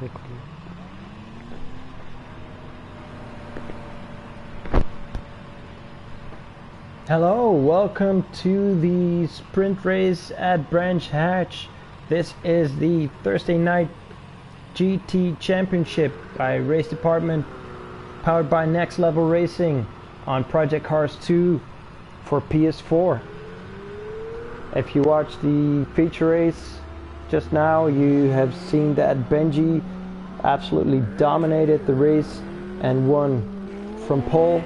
quickly. Hello, welcome to the sprint race at Branch Hatch. This is the Thursday night GT Championship by Race Department, powered by Next Level Racing on Project Cars 2 for PS4. If you watched the feature race just now, you have seen that Benji absolutely dominated the race and won from pole,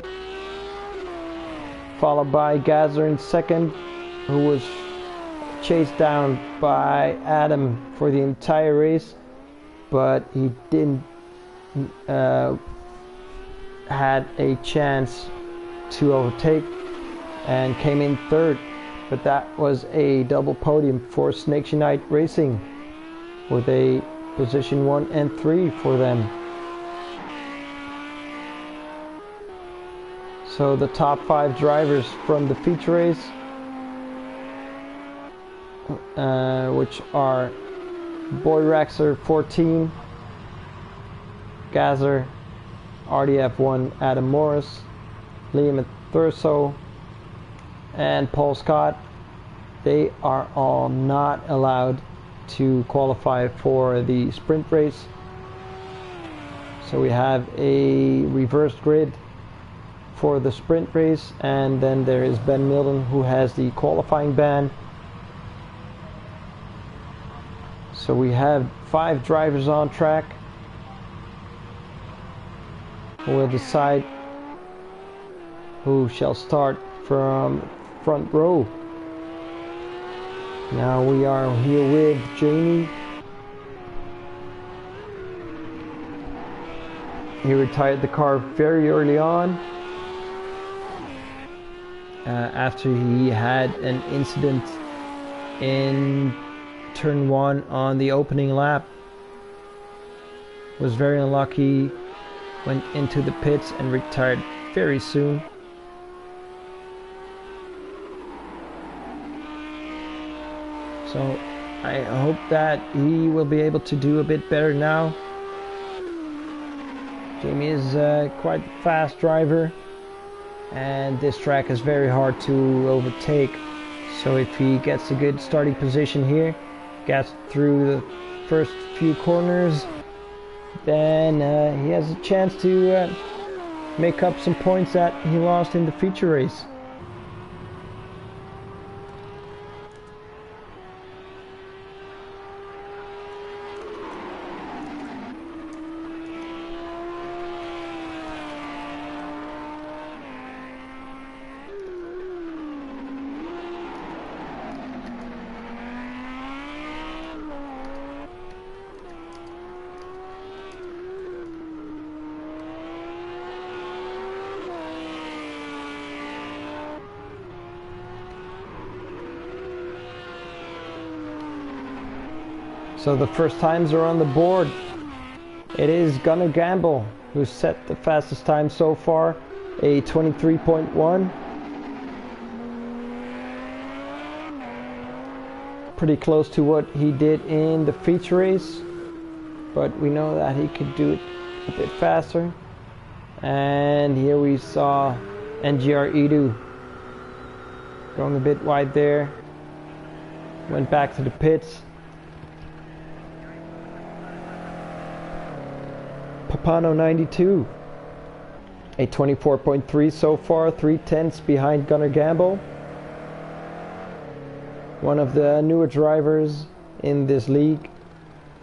followed by Gazer in second, who was chased down by Adam for the entire race, but he didn't had a chance to overtake and came in third. But that was a double podium for Snakes Unite Racing with a position 1 and 3 for them. So the top 5 drivers from the feature race, which are Boyraxer 14, Gazer, RDF1 Adam Morris, Liam Thurso, and Paul Scott, they are all not allowed to qualify for the sprint race. So we have a reversed grid for the sprint race, and then there is Ben Milton, who has the qualifying ban. So we have 5 drivers on track who will decide who shall start from front row. Now we are here with Jamie. He retired the car very early on after he had an incident in turn 1 on the opening lap. Was very unlucky, went into the pits and retired very soon. So I hope that he will be able to do a bit better now. Jamie is quite a fast driver, and this track is very hard to overtake. So if he gets a good starting position here, gets through the first few corners, then he has a chance to make up some points that he lost in the feature race. So the first times are on the board. It is Gunnar Gamble who set the fastest time so far, a 23.1. Pretty close to what he did in the feature race, but we know that he could do it a bit faster. And here we saw NGR Edu going a bit wide there, went back to the pits. Papano 92, a 24.3 so far, 3/10 behind Gunnar Gamble. One of the newer drivers in this league.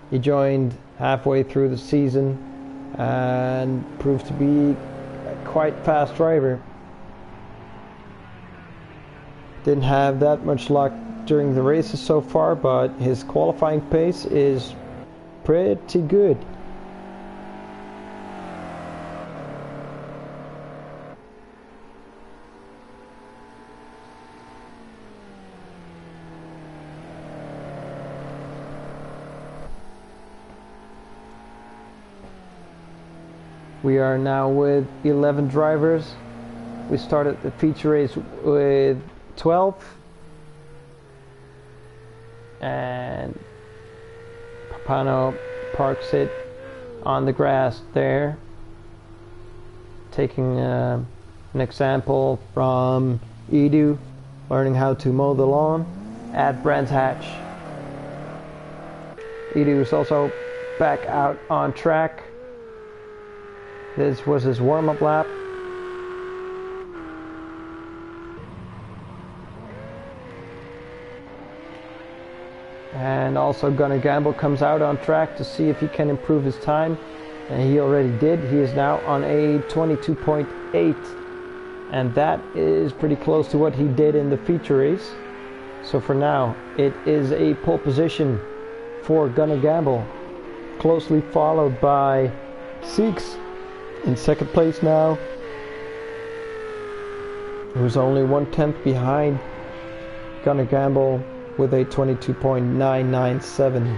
He joined halfway through the season and proved to be a quite fast driver. Didn't have that much luck during the races so far, but his qualifying pace is pretty good. We are now with 11 drivers. We started the feature race with 12. And Papano parks it on the grass there, taking an example from Edu, learning how to mow the lawn at Brands Hatch. Edu is also back out on track. This was his warm-up lap. And also Gonna Gamble comes out on track to see if he can improve his time. And he already did. He is now on a 22.8. And that is pretty close to what he did in the feature race. So for now, it is a pole position for Gonna Gamble. Closely followed by Seeks in second place now, who's only 1/10 behind Gonna Gamble with a 22.997.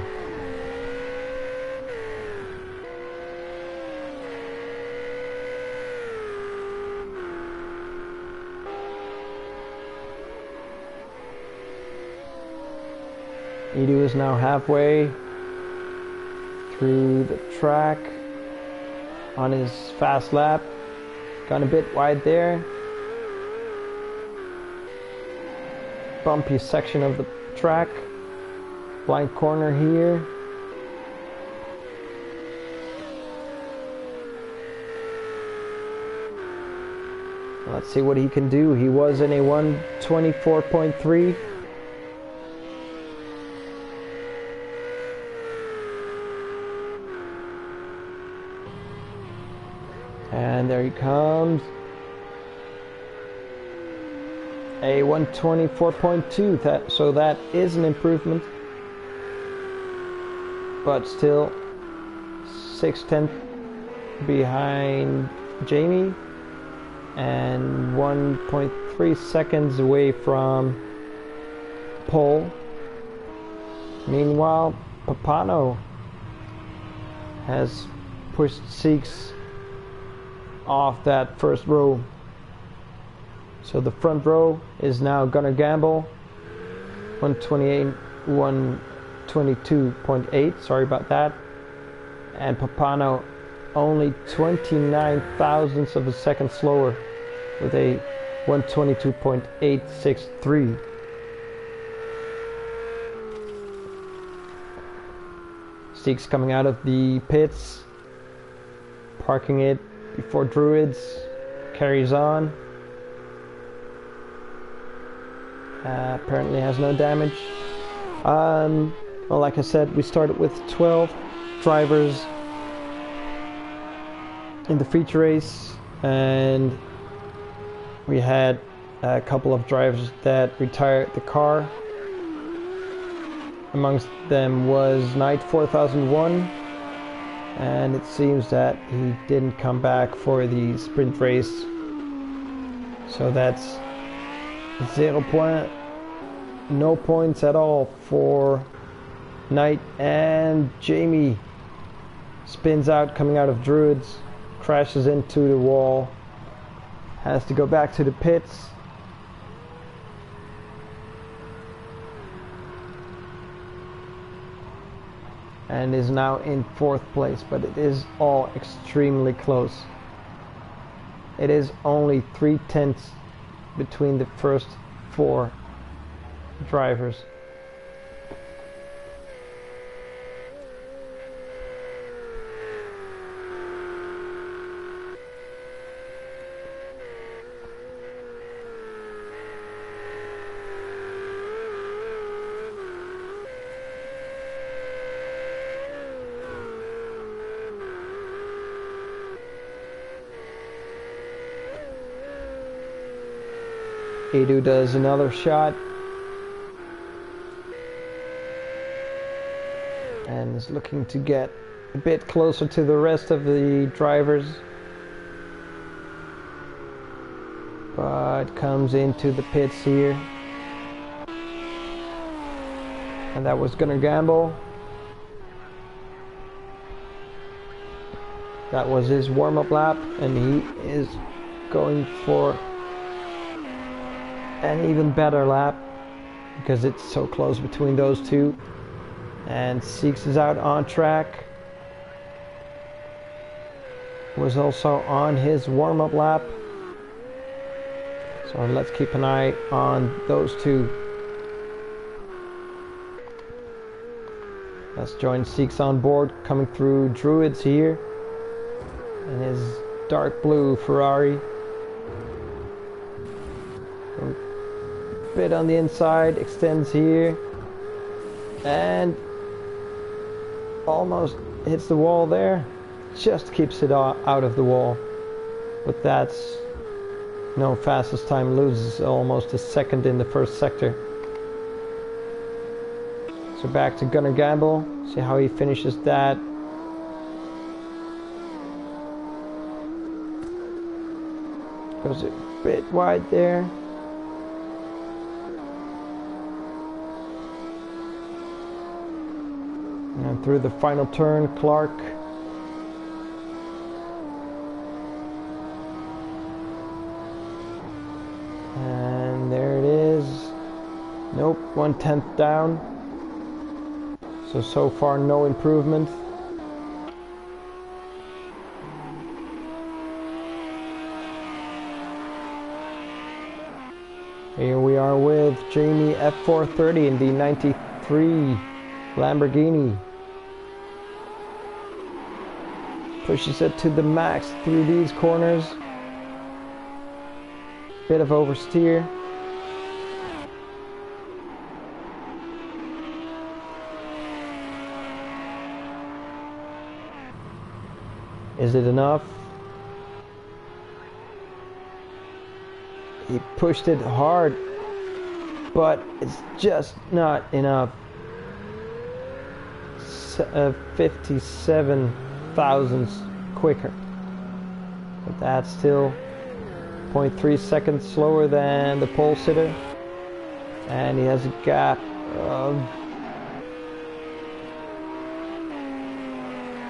Edu is now halfway through the track on his fast lap. Gone a bit wide there. Bumpy section of the track. Blind corner here. Let's see what he can do. He was in a 1:24.3. And there he comes. A 1:24.2. So that is an improvement. But still 6/10 behind Jamie. And 1.3 seconds away from pole. Meanwhile, Papano has pushed Seeks off that first row. So the front row is now Gonna Gamble, 122.8, sorry about that. And Papano only 29 thousandths of a second slower with a 122.863. Seeks coming out of the pits, parking it before Druids, carries on. Apparently has no damage. Well, like I said, we started with 12 drivers in the feature race, and we had a couple of drivers that retired the car. Amongst them was Knight 4001, and it seems that he didn't come back for the sprint race. So that's 0 point, no points at all for Knight. And Jamie spins out coming out of Druids, crashes into the wall, has to go back to the pits. And is now in 4th place, but it is all extremely close. It is only 3/10 between the first 4 drivers. Edu does another shot and is looking to get a bit closer to the rest of the drivers, but comes into the pits here, and that was Gonna Gamble. That was his warm-up lap, and he is going for an even better lap because it's so close between those two. And Seeks is out on track. was also on his warm-up lap. So let's keep an eye on those two. Let's join Seeks on board, coming through Druids here. And his dark blue Ferrari. A bit on the inside, extends here. And almost hits the wall there. Just keeps it out of the wall. But that's no fastest time, loses almost a second in the first sector. So back to Gunnar Gamble, see how he finishes that. Goes a bit wide there. And through the final turn, Clark. And there it is. Nope, 1/10 down. So far no improvement. Here we are with Jamie F430 in the 93 Lamborghini. Pushes it to the max through these corners. Bit of oversteer. Is it enough? He pushed it hard, but it's just not enough. 57 thousandths quicker. But that's still 0.3 seconds slower than the pole sitter. And he has a gap of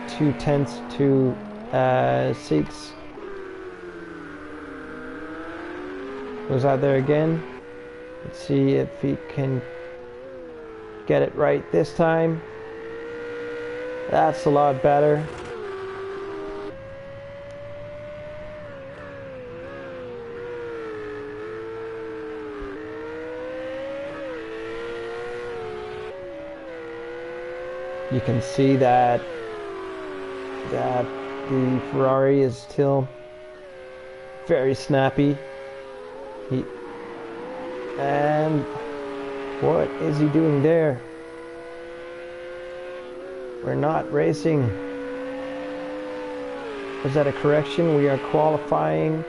0.2 to Seeks. Goes out there again. Let's see if he can get it right this time. That's a lot better. You can see that the Ferrari is still very snappy. And what is he doing there? We're not racing. Was that a correction? We are qualifying.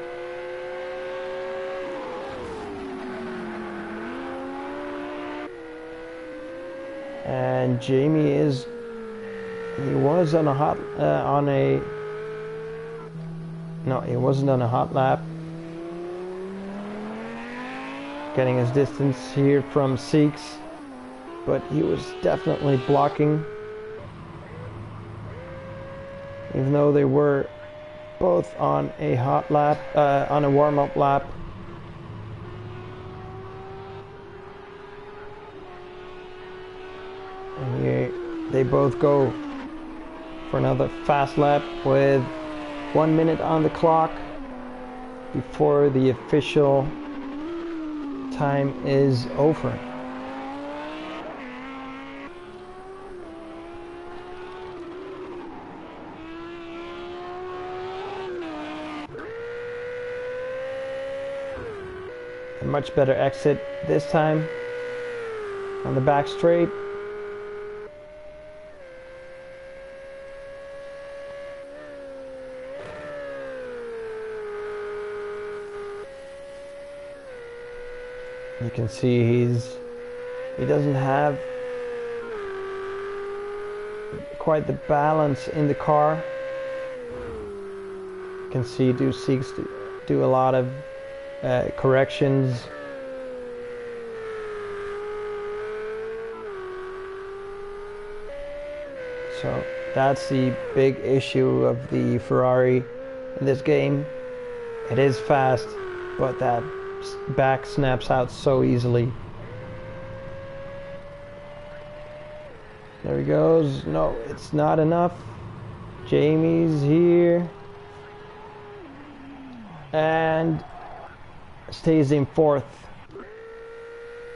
And Jamie he was on a no, he wasn't on a hot lap. Getting his distance here from Seeks, but he was definitely blocking. Even though they were both on a hot lap, on a warm-up lap. And here they both go for another fast lap with 1 minute on the clock before the official time is over. A much better exit this time on the back straight. You can see he doesn't have quite the balance in the car. You can see Seeks do a lot of corrections. So that's the big issue of the Ferrari in this game. It is fast, but that back snaps out so easily. There he goes. No, it's not enough. Jamie's here. and stays in fourth.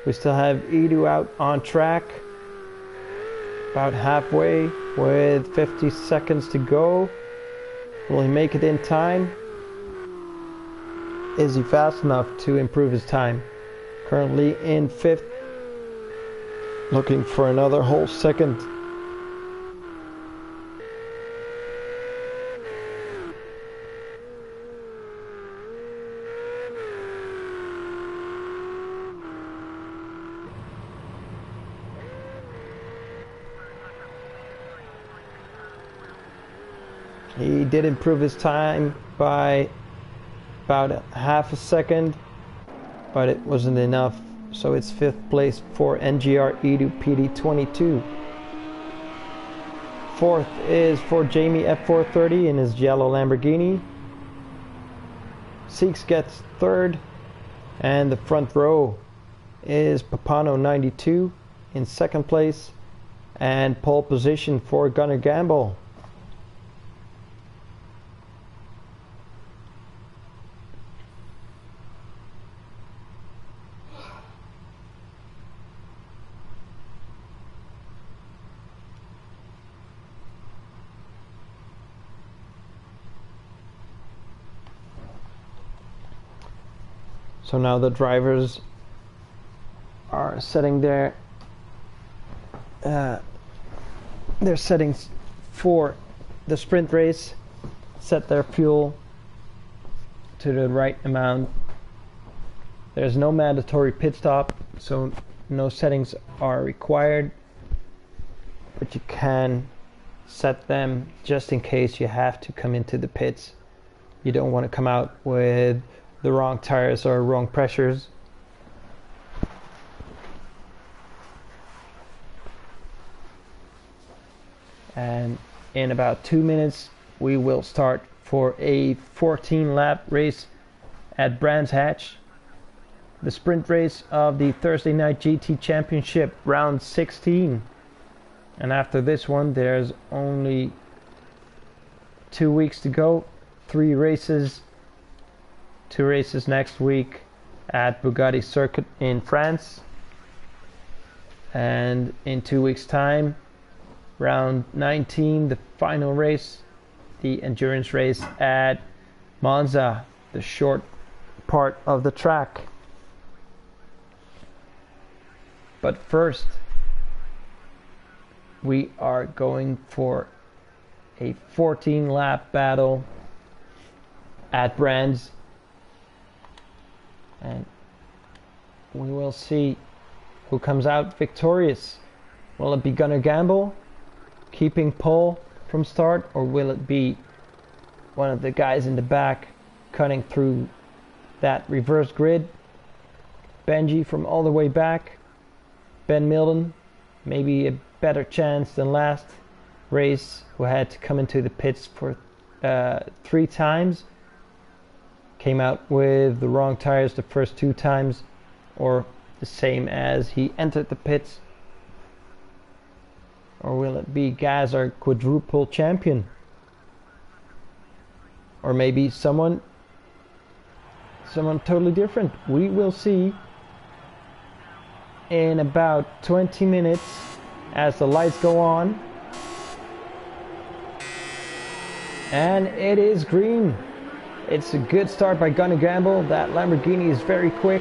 We still have Edu out on track, about halfway with 50 seconds to go. Will he make it in time? Is he fast enough to improve his time? Currently in fifth, looking for another whole second. He did improve his time by about half a second, but it wasn't enough. So it's fifth place for NGR Edu PD22. Fourth is for Jamie F430 in his yellow Lamborghini. Seeks gets third, and the front row is Papano 92 in second place, and pole position for Gunnar Gamble. So now the drivers are setting their settings for the sprint race, set their fuel to the right amount. There's no mandatory pit stop, so no settings are required, but you can set them just in case you have to come into the pits. You don't want to come out with the wrong tires or wrong pressures. And in about 2 minutes we will start for a 14 lap race at Brands Hatch, the sprint race of the Thursday Night GT Championship round 16. And after this one there's only 2 weeks to go. 3 races. 2 races next week at Bugatti Circuit in France, and in 2 weeks time, round 19, the final race, the endurance race at Monza, the short part of the track. But first we are going for a 14 lap battle at Brands, and we will see who comes out victorious. Will it be Gunnar Gamble keeping pole from start, or will it be one of the guys in the back cutting through that reverse grid? Benji from all the way back, Ben Milden, maybe a better chance than last race, who had to come into the pits for 3 times. Came out with the wrong tires the first 2 times, or the same as he entered the pits. Or will it be Gaz, our quadruple champion? Or maybe someone totally different. We will see in about 20 minutes as the lights go on. And it is green. It's a good start by Gunnar Gamble. That Lamborghini is very quick.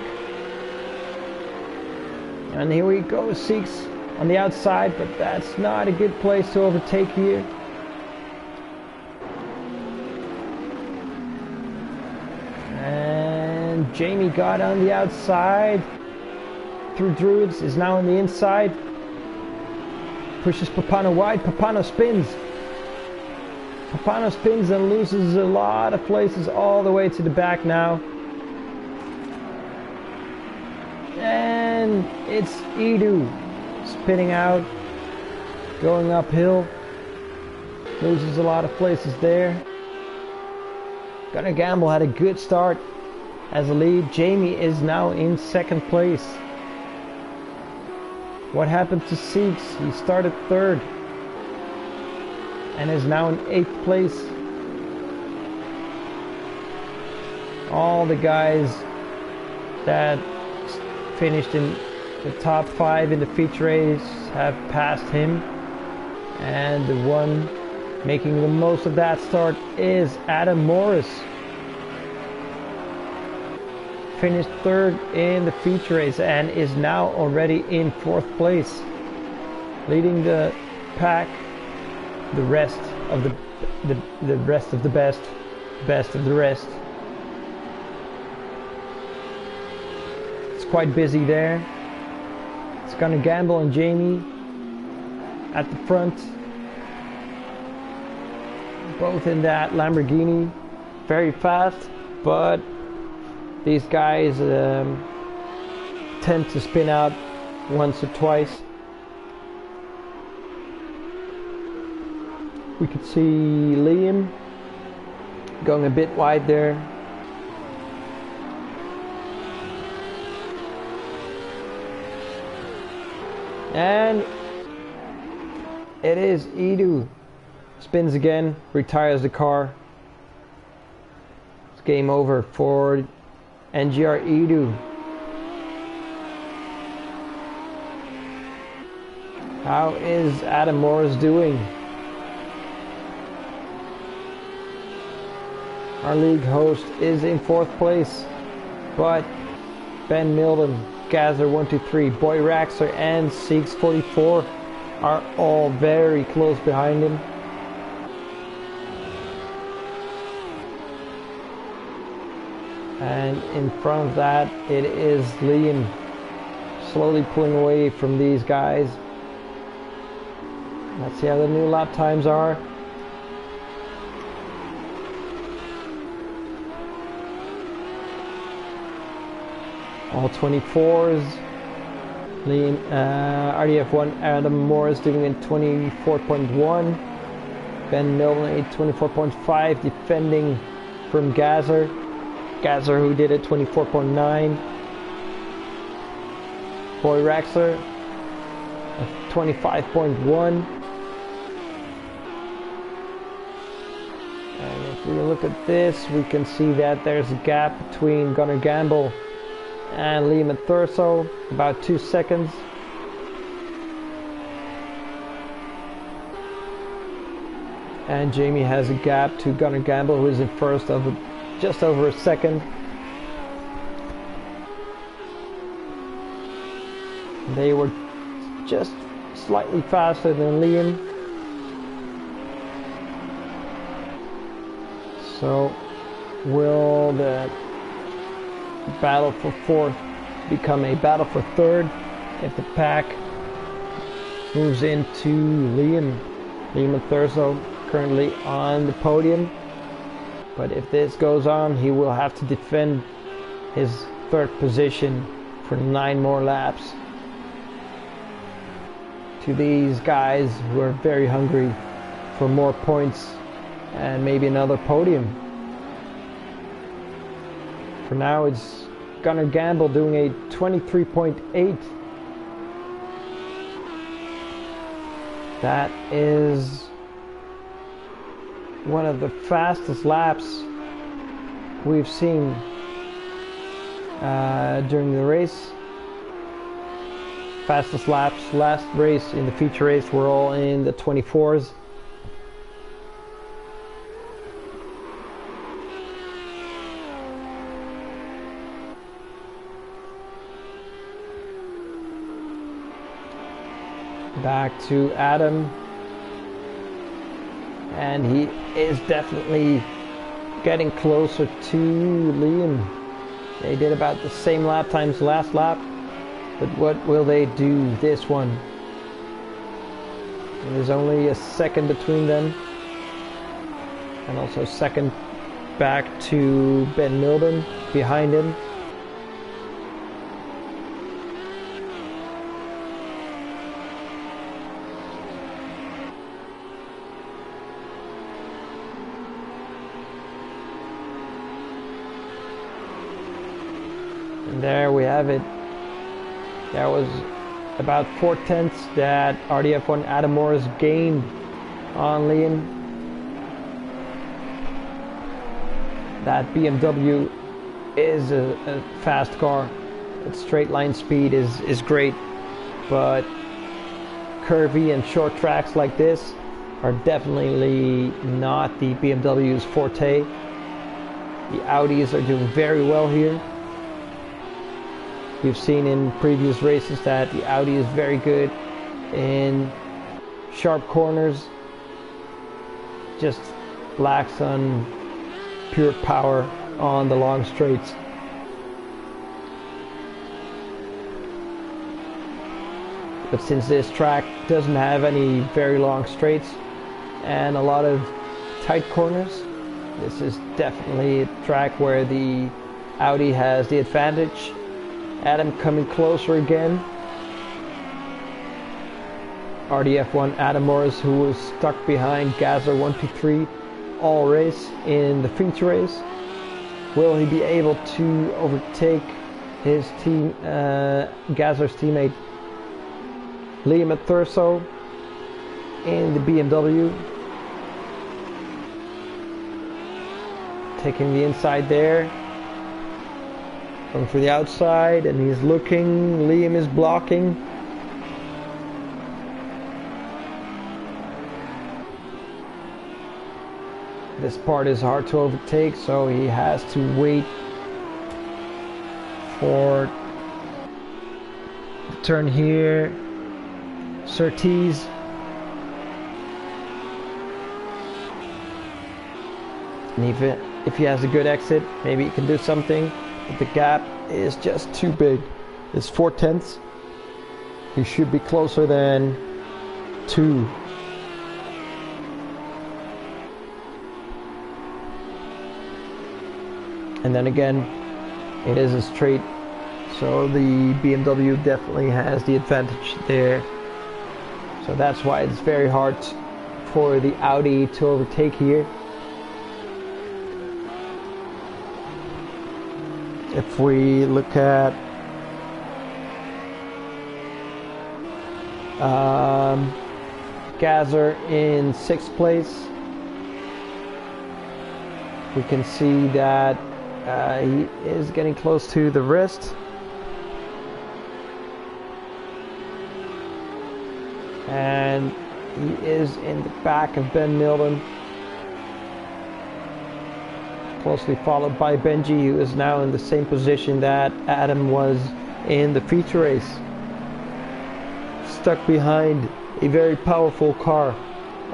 And here we go, Seeks on the outside, but that's not a good place to overtake here. And Jamie got on the outside through Druids, is now on the inside. Pushes Papano wide, Papano spins. Papano spins and loses a lot of places all the way to the back now. And it's Edu spinning out, going uphill. Loses a lot of places there. Gunnar Gamble had a good start as a lead. Jamie is now in second place. What happened to Seeks? He started third and is now in 8th place. All the guys that finished in the top 5 in the feature race have passed him, and the one making the most of that start is Adam Morris. Finished 3rd in the feature race and is now already in 4th place, leading the pack. The rest of the rest of the best of the rest. It's quite busy there. It's gonna Gamble and Jamie at the front, both in that Lamborghini, very fast, but these guys tend to spin out once or twice. We could see Liam going a bit wide there. And it is Edu. Spins again, retires the car. It's game over for NGR Edu. How is Adam Morris doing? Our league host is in 4th place, but Ben Milden, Gazer123, Boy Raxer, and Seeks44 are all very close behind him. And in front of that, it is Liam, slowly pulling away from these guys. Let's see how the new lap times are. All 24s. RDF1 Adam Morris doing in 24.1. Ben Milne 24.5, defending from Gazer. Gazer who did it 24.9. Boy Raxler 25.1. And if we look at this, we can see that there's a gap between Gunnar Gamble and Liam Thurso, about 2 seconds. And Jamie has a gap to Gunnar Gamble, who is in first of just over a second. They were just slightly faster than Liam. So will the battle for 4th become a battle for 3rd if the pack moves into Liam Thurso currently on the podium? But if this goes on, he will have to defend his 3rd position for 9 more laps to these guys who are very hungry for more points and maybe another podium. For now, it's Gunnar Gamble doing a 23.8. That is one of the fastest laps we've seen during the race. Fastest laps last race in the feature race were all in the 24s. Back to Adam, and he is definitely getting closer to Liam. They did about the same lap times last lap, but what will they do this one? There's only a second between them, and also a second back to Ben Milburn behind him. And there we have it. That was about 4/10 that RDF1 Adam Morris gained on Liam. That BMW is a fast car. Its straight line speed is great, but curvy and short tracks like this are definitely not the BMW's forte. The Audis are doing very well here. We've seen in previous races that the Audi is very good in sharp corners, just lacks on pure power on the long straights. But since this track doesn't have any very long straights and a lot of tight corners, this is definitely a track where the Audi has the advantage. Adam coming closer again. RDF1 Adam Morris, who was stuck behind Gazzer 123 all race in the feature race. Will he be able to overtake his team, Gazzer's teammate Liam at Thurso in the BMW? Taking the inside there. Going for the outside, and he's looking. Liam is blocking. This part is hard to overtake, so he has to wait for the turn here. Surtees. And if he has a good exit, maybe he can do something. But the gap is just too big. It's 4/10. He should be closer than 2. And then again, it is a straight, so the BMW definitely has the advantage there. So that's why it's very hard for the Audi to overtake here. If we look at Gazzer in 6th place, we can see that he is getting close to the wrist. And he is in the back of Ben Milden, closely followed by Benji, who is now in the same position that Adam was in the feature race. Stuck behind a very powerful car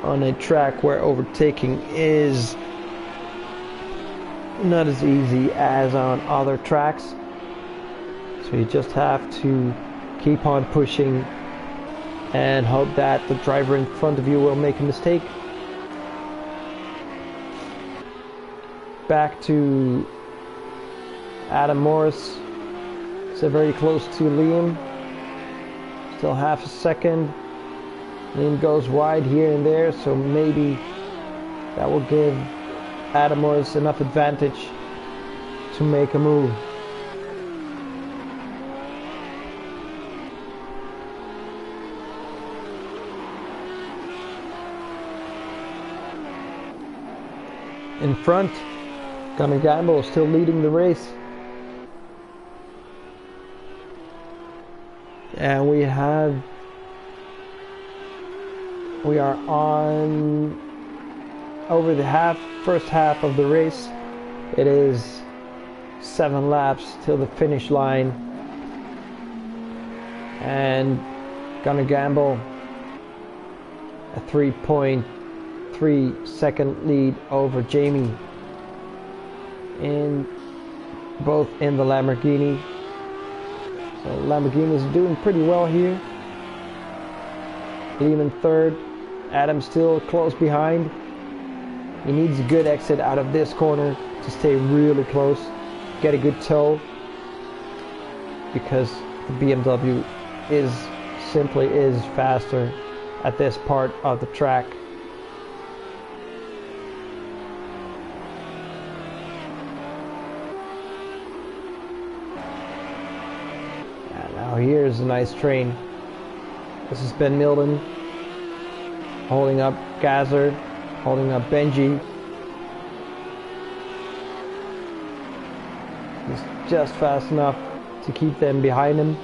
on a track where overtaking is not as easy as on other tracks. So you just have to keep on pushing and hope that the driver in front of you will make a mistake. Back to Adam Morris. So very close to Liam. Still half a second. Liam goes wide here and there, so maybe that will give Adam Morris enough advantage to make a move. In front, Gunnar Gamble is still leading the race. And we are on over the first half of the race. It is 7 laps till the finish line. And Gunnar Gamble a 3.3-second lead over Jamie both in the Lamborghini. So Lamborghini is doing pretty well here. Liam in 3rd. Adam still close behind. He needs a good exit out of this corner to stay really close, get a good toe, because the BMW simply is faster at this part of the track. And now here's a nice train. This is Ben Milden holding up Gazzer, holding up Benji. just fast enough to keep them behind him.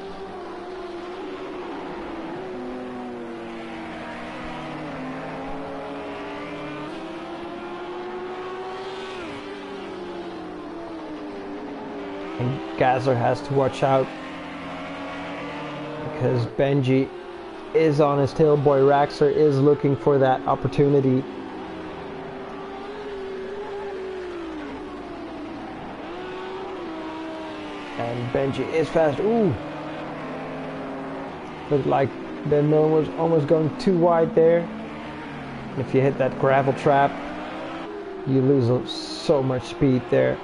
And Gazzer has to watch out because Benji is on his tail. Boy Raxer is looking for that opportunity. And Benji is fast. Ooh! Looked like Ben Millen was almost going too wide there. If you hit that gravel trap, you lose so much speed there.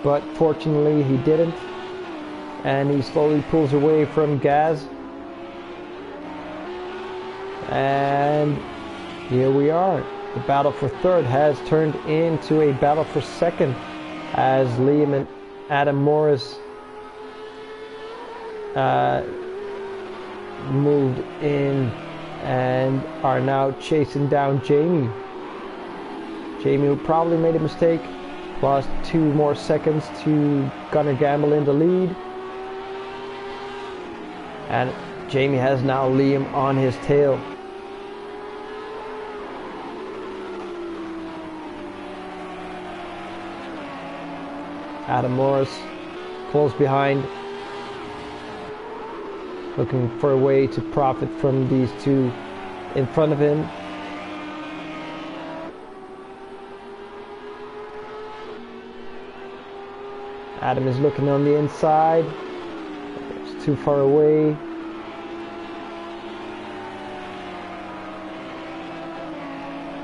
But fortunately he didn't. And he slowly pulls away from Gaz. And here we are. The battle for third has turned into a battle for second, as Liam and Adam Morris moved in and are now chasing down Jamie. Jamie, who probably made a mistake, lost 2 more seconds to Gunnar Gamble in the lead. And Jamie has now Liam on his tail. Adam Morris close behind, looking for a way to profit from these two in front of him. Adam is looking on the inside. It's too far away.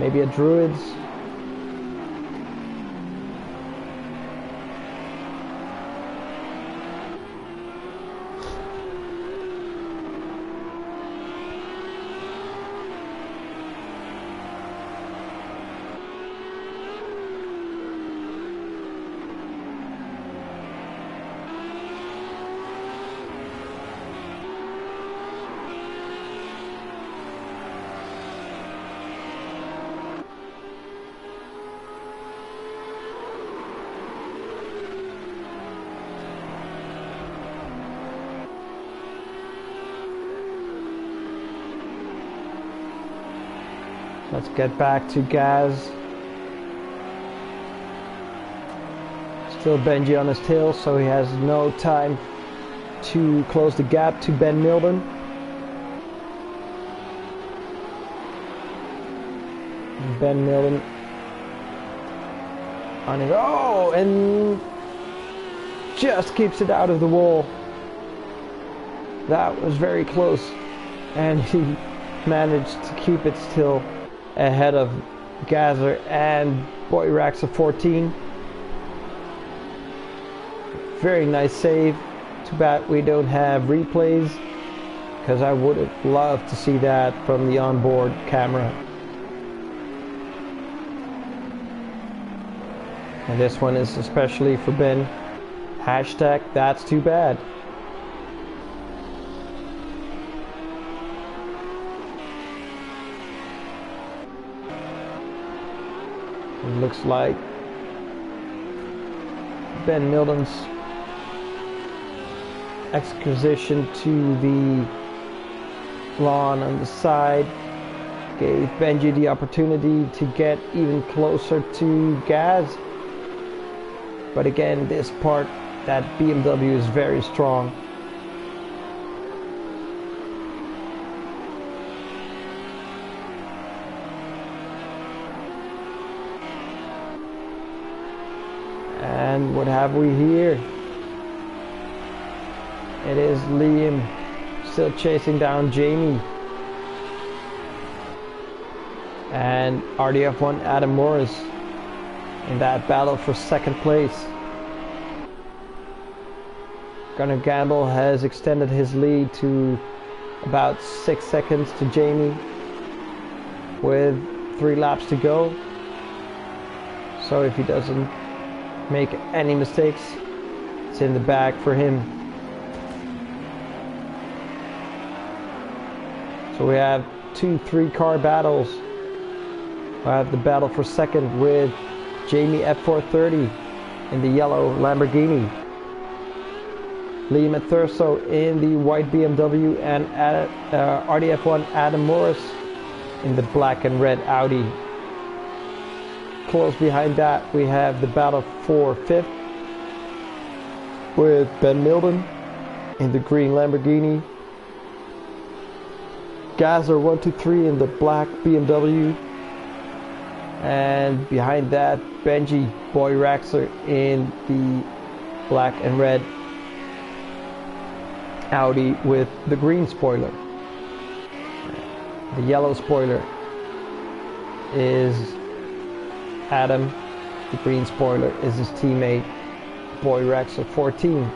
Maybe a Druids. Let's get back to Gaz. Still Benji on his tail, so he has no time to close the gap to Ben Milden. Ben Milden on his... Oh! And just keeps it out of the wall. That was very close. And he managed to keep it still ahead of Gazzer and Boy Raxer 14. Very nice save. Too bad we don't have replays, because I would have loved to see that from the onboard camera. And this one is especially for Ben. Hashtag that's too bad. It looks like Ben Milden's exposition to the lawn on the side gave Benji the opportunity to get even closer to Gaz. But again, this part, that BMW is very strong. And what have we here? It is Liam still chasing down Jamie. And RDF1 Adam Morris in that battle for second place. Gunnar Gamble has extended his lead to about 6 seconds to Jamie with 3 laps to go. So if he doesn't make any mistakes, it's in the bag for him. So we have 2 3-car battles. We have the battle for second with Jamie F430 in the yellow Lamborghini. Liam Thurso in the white BMW, and RDF1 Adam Morris in the black and red Audi. Close behind that we have the battle for 5th with Ben Milden in the green Lamborghini. Gazer 123 in the black BMW. And behind that, Benji Boy Raxler in the black and red Audi with the green spoiler. The yellow spoiler is Adam. The green spoiler is his teammate, Boy Raxler 14.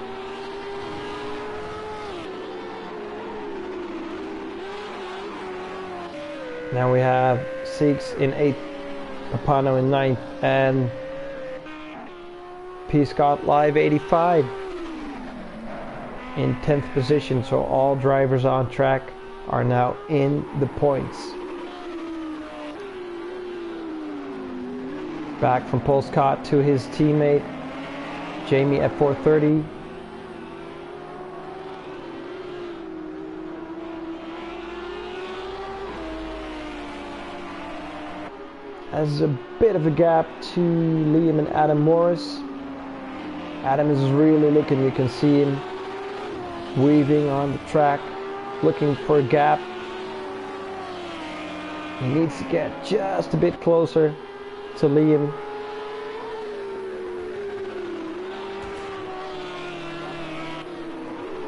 Now we have Six in 8th, Papano in 9th, and P. Scott Live 85 in 10th position. So all drivers on track are now in the points. Back from Paul Scott to his teammate Jamie at 430. Has a bit of a gap to Liam and Adam Morris. Adam is really looking, you can see him weaving on the track, looking for a gap. He needs to get just a bit closer to Liam.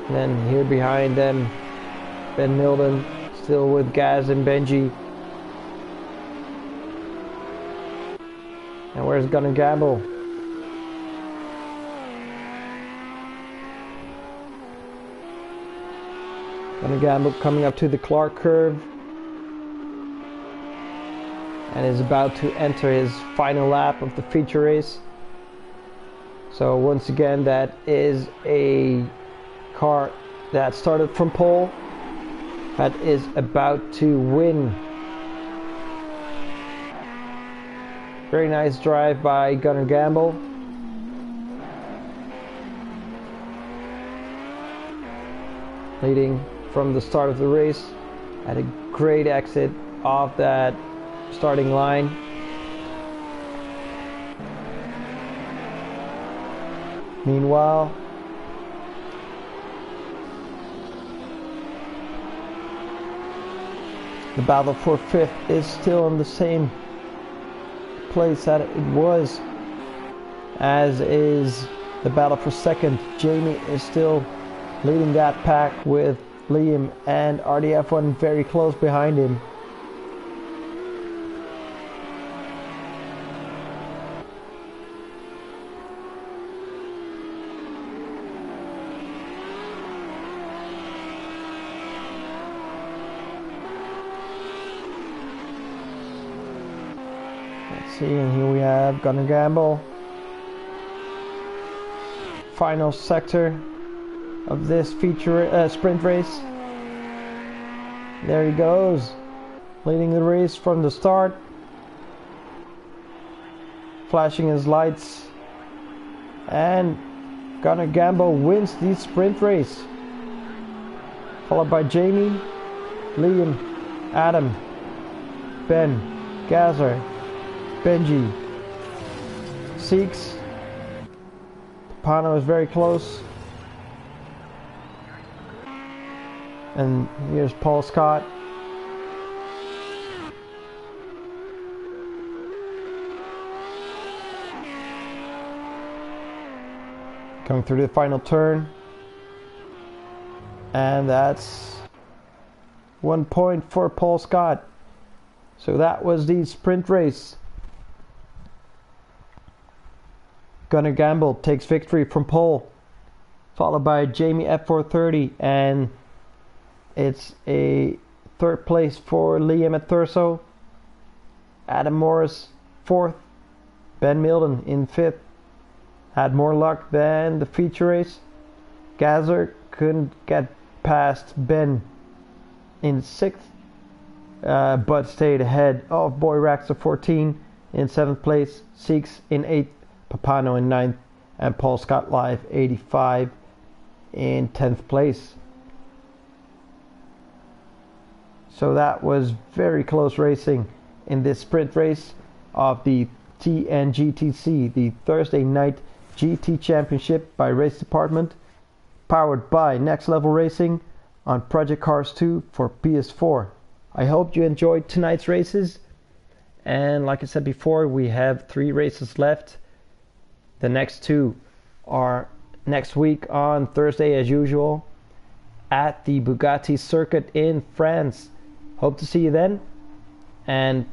And then here behind them, Ben Milden, still with Gaz and Benji. And where's Gonna Gamble? Gonna Gamble coming up to the Clark curve and is about to enter his final lap of the feature race. So once again, that is a car that started from pole that is about to win. Very nice drive by Gunnar Gamble. Leading from the start of the race. Had a great exit off that starting line. Meanwhile, the battle for 5th is still in the same place that it was, as is the battle for 2nd. Jamie is still leading that pack with Liam and RDF1 very close behind him. And here we have Gunnar Gamble. Final sector of this feature sprint race. There he goes, leading the race from the start, flashing his lights, and Gunnar Gamble wins the sprint race, followed by Jamie, Liam, Adam, Ben, Gazer, Benji, Seeks. Pano is very close. And here's Paul Scott. Coming through the final turn. And that's 1 point for Paul Scott. So that was the sprint race. Gunnar Gamble takes victory from pole, followed by Jamie F430, and it's a 3rd place for Liam at Thurso. Adam Morris 4th, Ben Milden in 5th. Had more luck than the feature race. Gazer couldn't get past Ben in 6th, but stayed ahead of Boy Raxer 14 in 7th place, Seeks in 8th, Papano in 9th, and Paul Scott Live 85 in 10th place. So that was very close racing in this sprint race of the TNGTC, the Thursday Night GT Championship by Race Department, powered by Next Level Racing on Project Cars 2 for PS4. I hope you enjoyed tonight's races, and like I said before, we have 3 races left. The next 2 are next week on Thursday as usual at the Bugatti circuit in France. Hope to see you then, and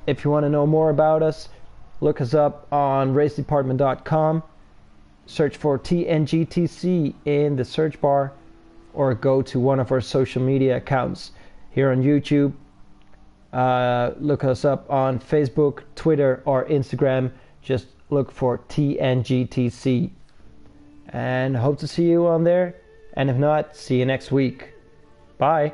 if you want to know more about us, look us up on racedepartment.com, search for TNGTC in the search bar, or go to one of our social media accounts here on YouTube. Look us up on Facebook, Twitter, or Instagram. Just look for TNGTC. And hope to see you on there. And if not, see you next week. Bye.